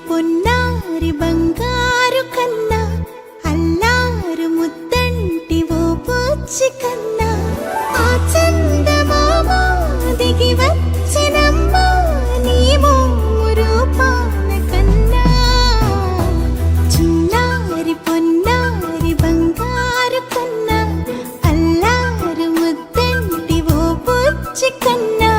పొన్నారి బంగారు కన్నా అల్లారు ముద్దంటి ఓ పూచి కన్నా ఆ చందమామ దిగి వచ్చినమ్మ నీ మోము రూపాల కన్నా చిన్నారి పొన్నారి బంగారు కన్నా అల్లారు ముద్దంటి ఓ పూచి కన్నా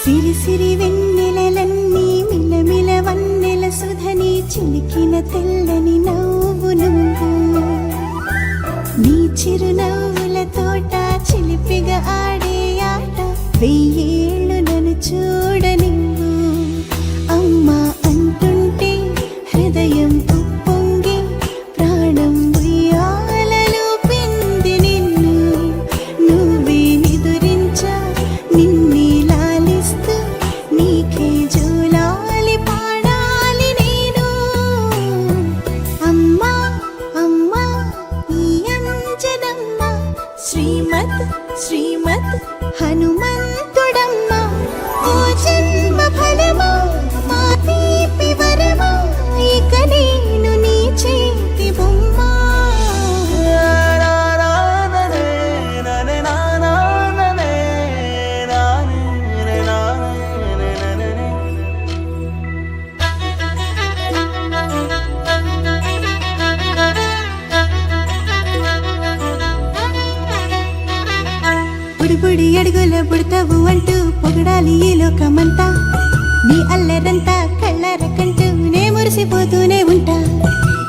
సిరి సిరి వెన్నెలలన్నీ మిలమిల వన్నెల సుధని చిలికిన తెల్లని నవ్వు నువ్వు నీ చిరునవ్వుల తోట చిలిపిగా ఆడే ఆట వెయ్యేళ్ళు నన్ను చూడ నువ్వు అమ్మా అంటుంటే హృదయం ఉప్పొంగి ప్రాణం ఉయ్యాలలో పిండి నిన్ను నువ్వే నిదురించా నిన్నే నీకే జోలాలి పాడాలి నేను అమ్మా అమ్మా ఈ అంజనమ్మ శ్రీమద్ శ్రీమద్ హనుమంతుడమ్మ ఓ జన్మ ఫలమా మా తీపి వరమా ఇక నేను నీ చేతి బొమ్మ బుడి అడుగుల బుడతావు అంటూ పొగడాలి ఈ లోకమంతా నీ అల్లరంతా కళ్ళారకంటూ నే మురిసిపోతూనే ఉంటా